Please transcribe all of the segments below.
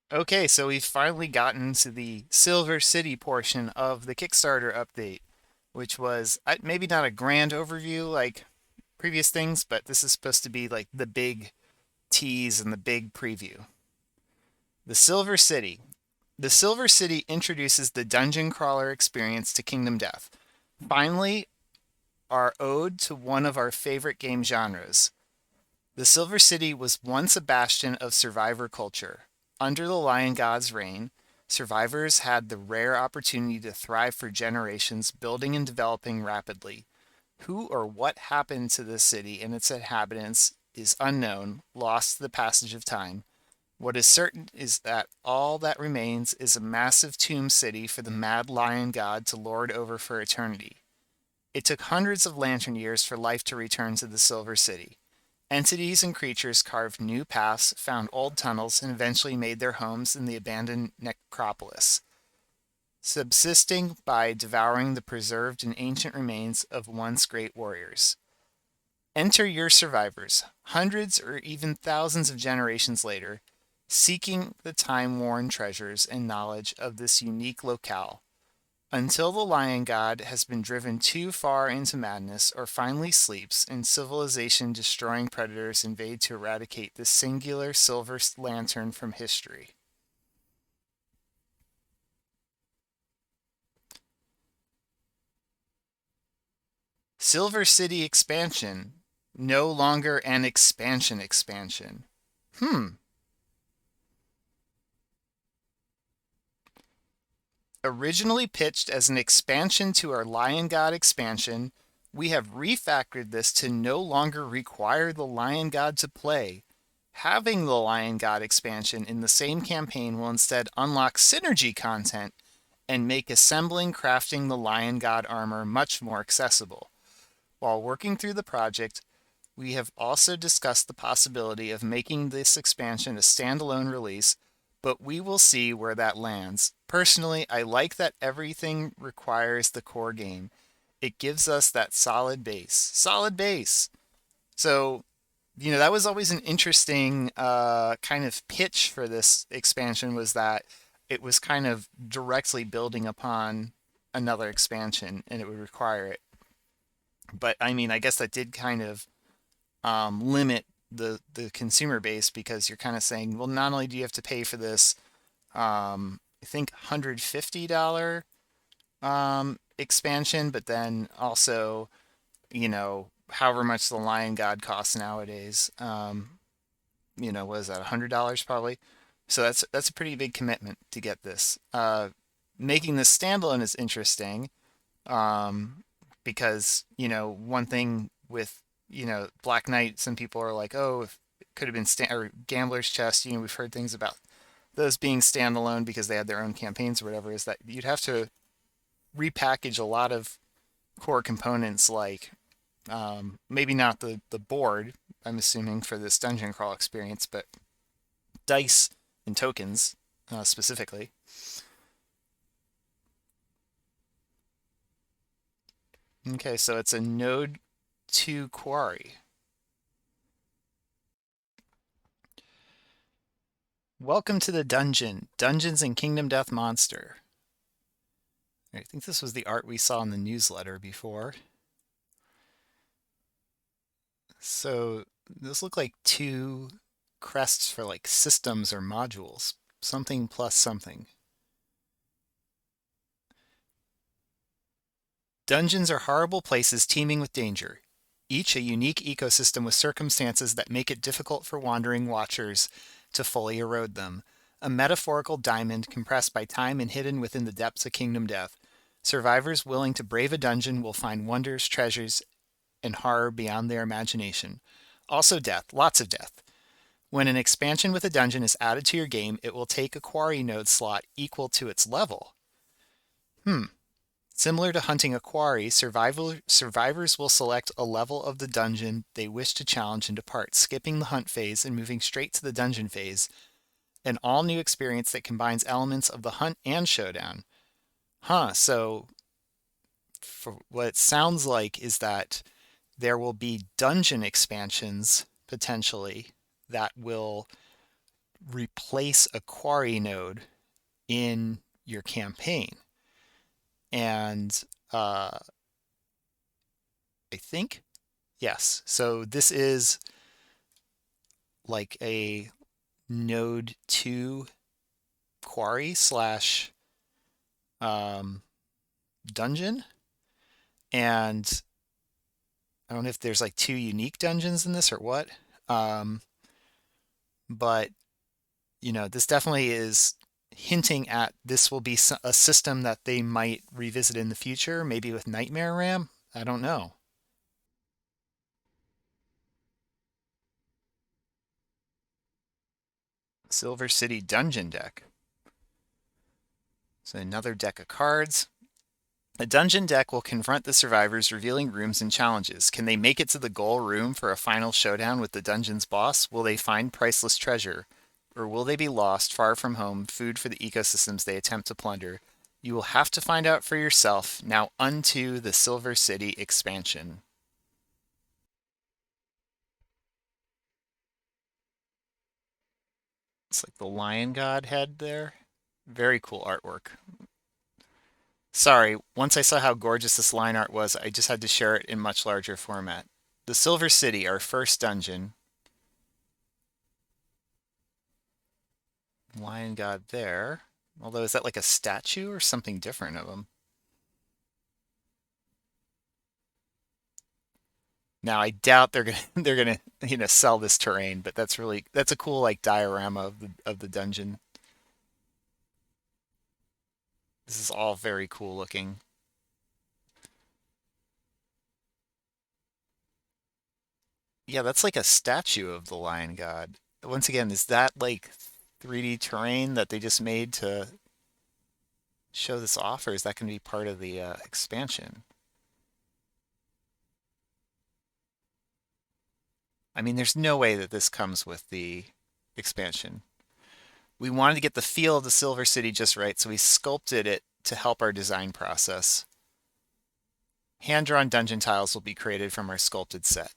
Okay, so we've finally gotten to the Silver City portion of the Kickstarter update, which was maybe not a grand overview like previous things, but this is supposed to be like the big tease and the big preview. The Silver City. The Silver City introduces the dungeon crawler experience to Kingdom Death. Finally, our ode to one of our favorite game genres. The Silver City was once a bastion of survivor culture. Under the Lion God's reign, survivors had the rare opportunity to thrive for generations, building and developing rapidly. Who or what happened to the city and its inhabitants is unknown, lost to the passage of time. What is certain is that all that remains is a massive tomb city for the mad lion god to lord over for eternity. It took hundreds of lantern years for life to return to the Silver City. Entities and creatures carved new paths, found old tunnels, and eventually made their homes in the abandoned necropolis, subsisting by devouring the preserved and ancient remains of once great warriors. Enter your survivors, hundreds or even thousands of generations later, seeking the time worn treasures and knowledge of this unique locale. Until the lion god has been driven too far into madness or finally sleeps and civilization destroying predators invade to eradicate this singular silver lantern from history. Silver City expansion. No longer an expansion. Hmm. Originally pitched as an expansion to our Lion God expansion, we have refactored this to no longer require the Lion God to play. Having the Lion God expansion in the same campaign will instead unlock synergy content and make assembling crafting the Lion God armor much more accessible. While working through the project, we have also discussed the possibility of making this expansion a standalone release, but we will see where that lands. Personally, I like that everything requires the core game. It gives us that solid base. Solid base. So, that was always an interesting kind of pitch for this expansion was that it was kind of directly building upon another expansion and it would require it. But I mean, I guess that did kind of limit the consumer base because you're kind of saying, well, not only do you have to pay for this, I think $150 expansion, but then also, however much the Lion God costs nowadays, what is that, $100 probably? So that's a pretty big commitment to get this. Making this standalone is interesting um, because one thing with Black Knight, some people are like, oh, if it could have been or Gambler's Chest. We've heard things about those being standalone because they had their own campaigns or whatever. Is that you'd have to repackage a lot of core components, like maybe not the board. I'm assuming for this dungeon crawl experience, but dice and tokens specifically. Okay, so it's a Node 2 quarry. Welcome to the dungeon, Dungeons and Kingdom Death Monster. I think this was the art we saw in the newsletter before. So those look like two crests for like systems or modules. Something plus something. Dungeons are horrible places teeming with danger, each a unique ecosystem with circumstances that make it difficult for wandering watchers to fully erode them. A metaphorical diamond compressed by time and hidden within the depths of Kingdom Death. Survivors willing to brave a dungeon will find wonders, treasures, and horror beyond their imagination. Also death, lots of death. When an expansion with a dungeon is added to your game, it will take a quarry node slot equal to its level. Hmm. Similar to hunting a quarry, survivors will select a level of the dungeon they wish to challenge and depart, skipping the hunt phase and moving straight to the dungeon phase, an all-new experience that combines elements of the hunt and showdown. So for what it sounds like is that there will be dungeon expansions potentially that will replace a quarry node in your campaign. And I think, yes. So this is like a node 2 quarry slash um, dungeon. And I don't know if there's like two unique dungeons in this or what. Um, but, this definitely is hinting at this will be a system that they might revisit in the future, maybe with Nightmare Ram. I don't know. Silver City Dungeon deck. So another deck of cards. A dungeon deck will confront the survivors, revealing rooms and challenges. Can they make it to the goal room for a final showdown with the dungeon's boss? Will they find priceless treasure? Or will they be lost, far from home, food for the ecosystems they attempt to plunder? You will have to find out for yourself. Now unto the Silver City expansion. It's like the lion god head there. Very cool artwork. Sorry, once I saw how gorgeous this line art was, I just had to share it in much larger format. The Silver City, our first dungeon. Lion god there. Although, is that like a statue or something different of him? Now, I doubt they're gonna they're gonna sell this terrain, but that's a cool like diorama of the dungeon. This is all very cool looking. Yeah, that's like a statue of the lion god. Once again, is that like 3D terrain that they just made to show this off, or is that going to be part of the expansion? I mean, there's no way that this comes with the expansion. We wanted to get the feel of the Silver City just right, so we sculpted it to help our design process. Hand-drawn dungeon tiles will be created from our sculpted set.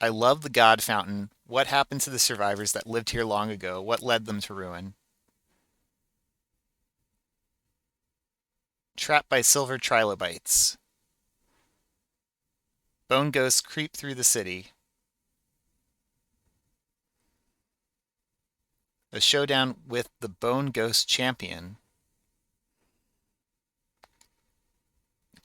I love the God Fountain. What happened to the survivors that lived here long ago? What led them to ruin? Trapped by silver trilobites. Bone ghosts creep through the city. A showdown with the Bone Ghost champion.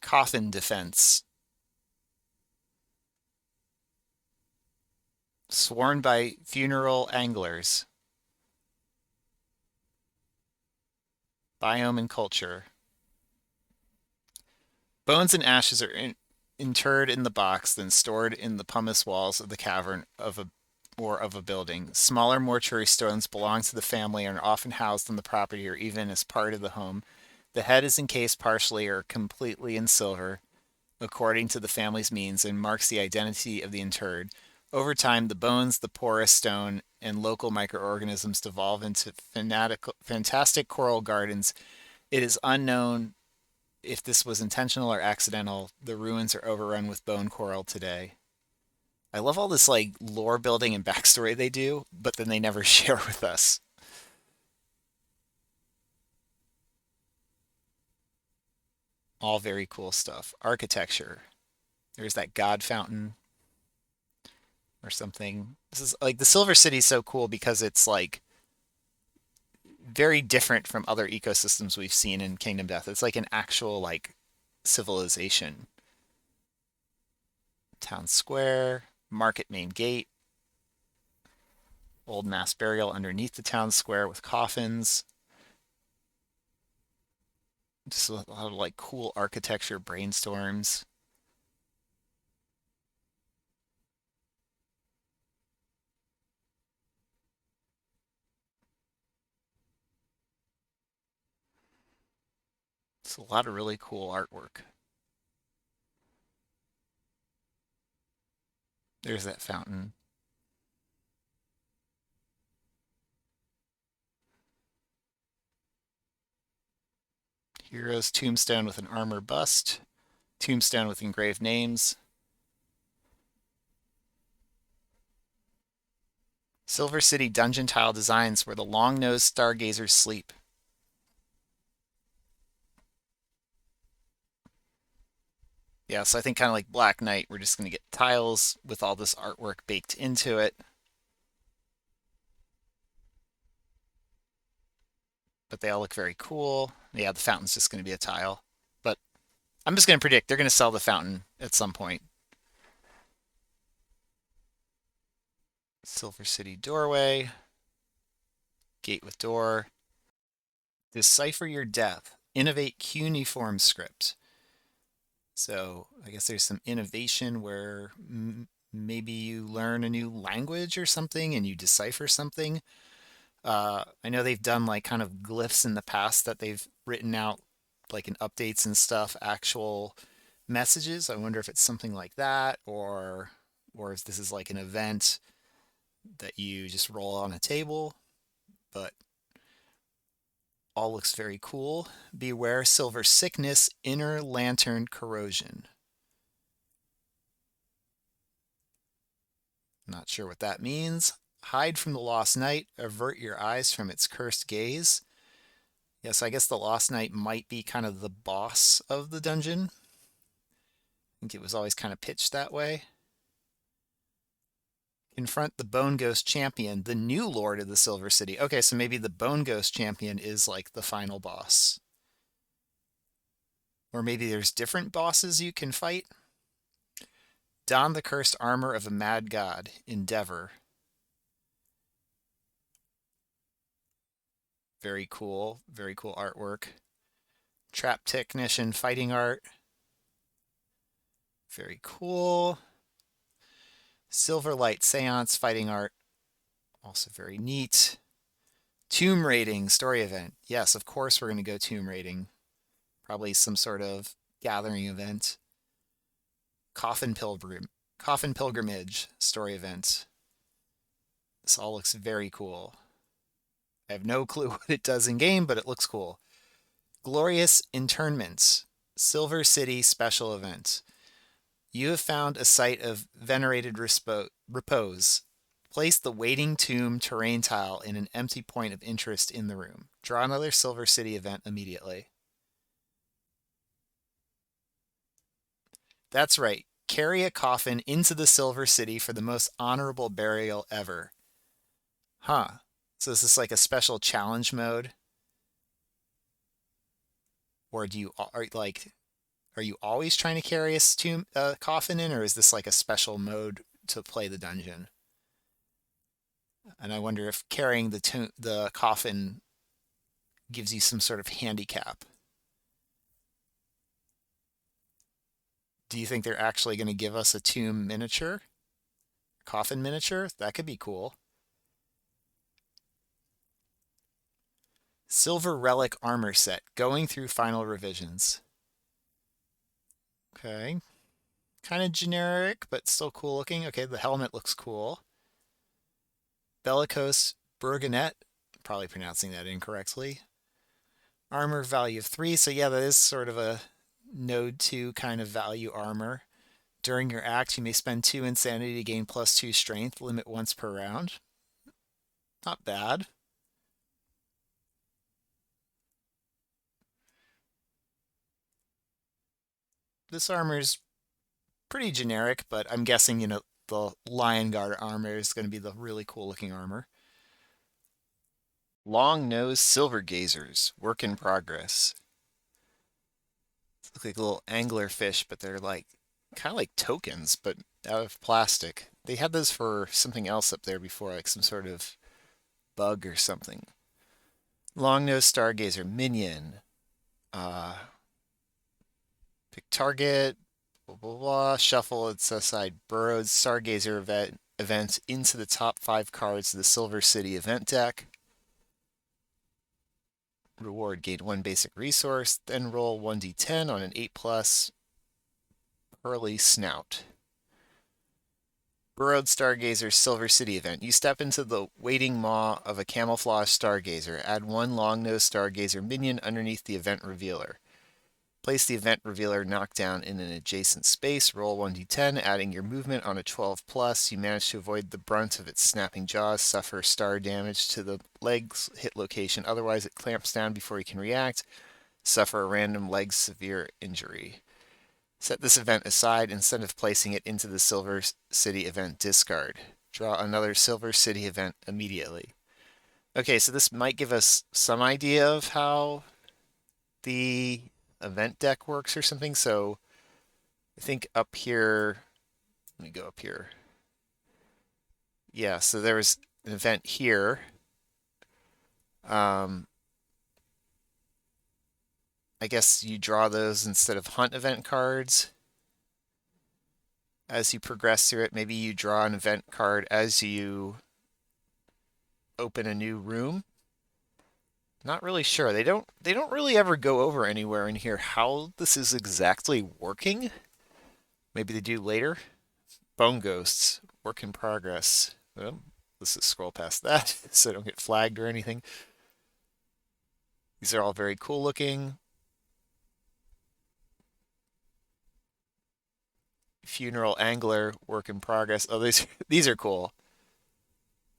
Coffin defense. Sworn by funeral anglers. Biome and culture. Bones and ashes are interred in the box, then stored in the pumice walls of the cavern of a building. Smaller mortuary stones belong to the family and are often housed on the property or even as part of the home. The head is encased partially or completely in silver, according to the family's means, and marks the identity of the interred. Over time, the bones, the porous stone, and local microorganisms devolve into fantastic coral gardens. It is unknown if this was intentional or accidental. The ruins are overrun with bone coral today. I love all this like lore building and backstory they do, but then they never share with us. All very cool stuff. Architecture. There's that God fountain or something. This is like the Silver City is so cool because it's like very different from other ecosystems we've seen in Kingdom Death. It's like an actual like civilization. Town square, market main gate, old mass burial underneath the town square with coffins. Just a lot of like cool architecture brainstorms. It's a lot of really cool artwork. There's that fountain. Hero's tombstone with an armor bust. Tombstone with engraved names. Silver City dungeon tile designs where the long-nosed stargazers sleep. Yeah, so I think kind of like Black Knight, we're just going to get tiles with all this artwork baked into it. But they all look very cool. Yeah, the fountain's just going to be a tile. But I'm just going to predict they're going to sell the fountain at some point. Silver City doorway, gate with door. Decipher your death. Innovate cuneiform script. So I guess there's some innovation where maybe you learn a new language or something and you decipher something. I know they've done like kind of glyphs in the past that they've written out like in updates and stuff, actual messages. I wonder if it's something like that or if this is like an event that you just roll on a table, but all looks very cool. Beware silver sickness, inner lantern corrosion. Not sure what that means. Hide from the lost night, avert your eyes from its cursed gaze. Yes, I guess the lost night might be kind of the boss of the dungeon. I think it was always kind of pitched that way. Confront the Bone Ghost Champion, the new Lord of the Silver City. Okay, so maybe the Bone Ghost Champion is like the final boss. Or maybe there's different bosses you can fight. Don the cursed armor of a mad god, Endeavor. Very cool artwork. Trap Technician fighting art. Very cool. Silverlight Seance fighting art. Also very neat. Tomb raiding story event. Yes, of course we're going to go tomb raiding. Probably some sort of gathering event. Coffin pilgrimage story event. This all looks very cool. I have no clue what it does in game, but it looks cool. Glorious Interments, Silver City special event. You have found a site of venerated repose. Place the waiting tomb terrain tile in an empty point of interest in the room. Draw another Silver City event immediately. That's right. Carry a coffin into the Silver City for the most honorable burial ever. Huh. So is this like a special challenge mode? Or are you always trying to carry a coffin in, or is this like a special mode to play the dungeon? And I wonder if carrying the coffin gives you some sort of handicap. Do you think they're actually going to give us a tomb miniature? Coffin miniature? That could be cool. Silver Relic armor set, going through final revisions. Okay. Kind of generic, but still cool looking. Okay, the helmet looks cool. Bellicose Burgonet, probably pronouncing that incorrectly. Armor value of 3, so yeah, that is sort of a node 2 kind of value armor. During your act, you may spend 2 insanity to gain +2 strength, limit once per round. Not bad. This armor is pretty generic, but I'm guessing, the Lion Guard armor is going to be the really cool looking armor. Long-nosed silver gazers, work in progress. Look like little angler fish, but they're like kind of like tokens, but out of plastic. They had those for something else up there before, like some sort of bug or something. Long-nosed stargazer minion. Pick target. Blah blah blah. Shuffle its aside burrowed stargazer event into the top 5 cards of the Silver City event deck. Reward, gain 1 basic resource, then roll 1d10 on an 8+ pearly snout. Burrowed Stargazer Silver City event. You step into the waiting maw of a camouflage stargazer. Add 1 long-nosed stargazer minion underneath the event revealer. Place the event revealer knockdown in an adjacent space. Roll 1d10, adding your movement on a 12 plus. You manage to avoid the brunt of its snapping jaws, suffer star damage to the leg's hit location. Otherwise, it clamps down before you can react. Suffer a random leg severe injury. Set this event aside instead of placing it into the Silver City event discard. Draw another Silver City event immediately. Okay, so this might give us some idea of how the event deck works or something. So I think up here, let me go up here. Yeah, so there was an event here. I guess you draw those instead of hunt event cards. As you progress through it, maybe you draw an event card as you open a new room. Not really sure. They don't really ever go over anywhere in here how this is exactly working. Maybe they do later. Bone ghosts, work in progress. Well, let's just scroll past that so I don't get flagged or anything. These are all very cool looking. Funeral angler, work in progress. Oh, these are cool.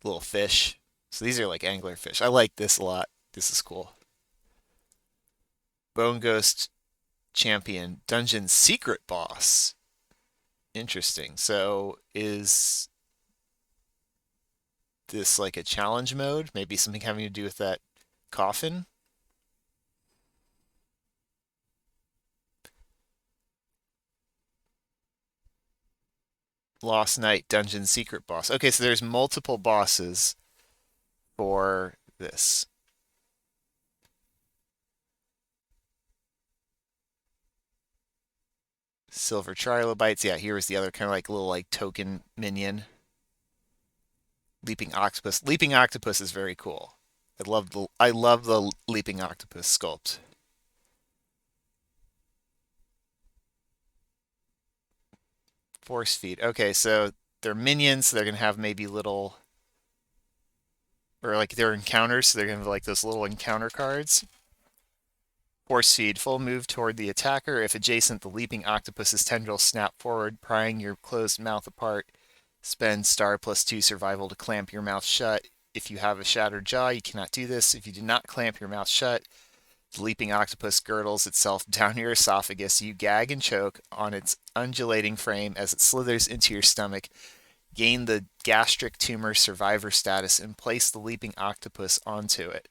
Little fish. So these are like angler fish. I like this a lot. This is cool. Bone Ghost Champion Dungeon Secret Boss. Interesting. So is this like a challenge mode? Maybe something having to do with that coffin? Lost Night Dungeon Secret Boss. Okay, so there's multiple bosses for this. Silver Trilobites. Yeah, here was the other kind of like little like token minion. Leaping Octopus. Leaping Octopus is very cool. I love the Leaping Octopus sculpt. Force feed. Okay, so they're minions, so they're gonna have maybe little or like their encounters, so they're gonna have like those little encounter cards. Force feed, full move toward the attacker. If adjacent, the leaping octopus's tendrils snap forward, prying your closed mouth apart. Spend star plus 2 survival to clamp your mouth shut. If you have a shattered jaw, you cannot do this. If you do not clamp your mouth shut, the leaping octopus girdles itself down your esophagus. You gag and choke on its undulating frame as it slithers into your stomach. Gain the gastric tumor survivor status and place the leaping octopus onto it.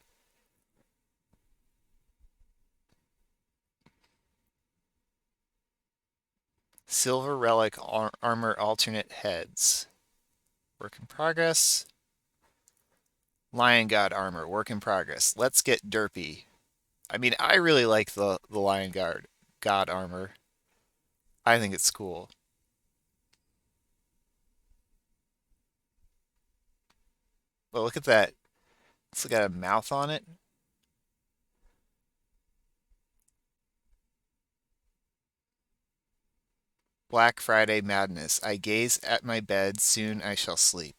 Silver relic armor alternate heads. Work in progress. Lion God armor. Work in progress. Let's get derpy. I mean, I really like the Lion God armor. I think it's cool. Well, look at that. It's got a mouth on it. Black Friday madness. I gaze at my bed. Soon I shall sleep.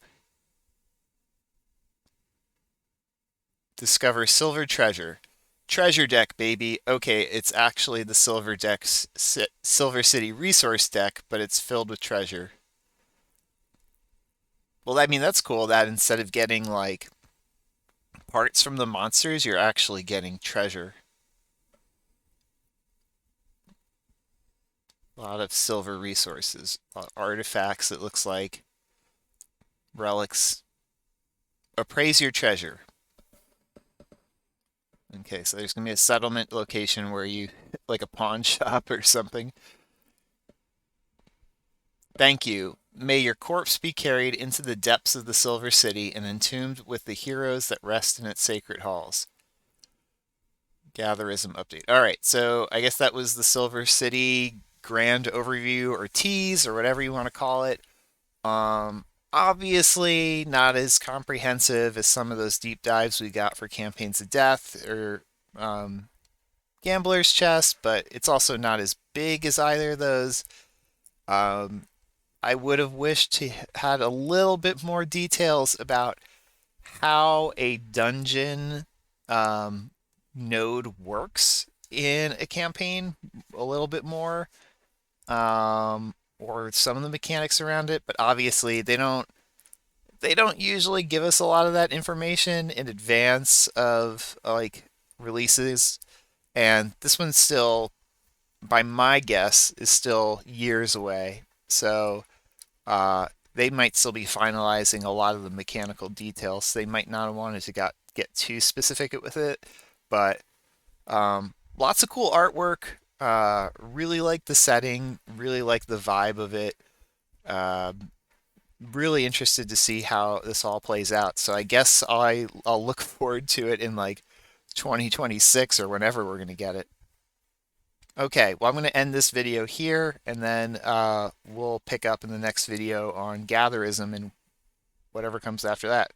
Discover silver treasure. Treasure deck, baby. Okay, it's actually the Silver City resource deck, but it's filled with treasure. Well, I mean, that's cool that instead of getting like parts from the monsters, you're actually getting treasure. A lot of silver resources, artifacts, it looks like, relics. Appraise your treasure. Okay, so there's going to be a settlement location where you, like a pawn shop or something. Thank you. May your corpse be carried into the depths of the Silver City and entombed with the heroes that rest in its sacred halls. Gatherism update. All right, so I guess that was the Silver City grand overview or tease or whatever you want to call it. Obviously not as comprehensive as some of those deep dives we got for Campaigns of Death or Gambler's Chest, but it's also not as big as either of those. Um, I would have wished to had a little bit more details about how a dungeon um, node works. in a campaign a little bit more, or some of the mechanics around it, but obviously they don't usually give us a lot of that information in advance of like releases. And this one's still, by my guess, is still years away. So they might still be finalizing a lot of the mechanical details. They might not have wanted to get too specific with it, but lots of cool artwork. Really like the setting, really like the vibe of it. Uh, really interested to see how this all plays out. So I guess I'll look forward to it in like 2026 or whenever we're gonna get it. Okay, well I'm gonna end this video here, and then we'll pick up in the next video on Gatherism and whatever comes after that.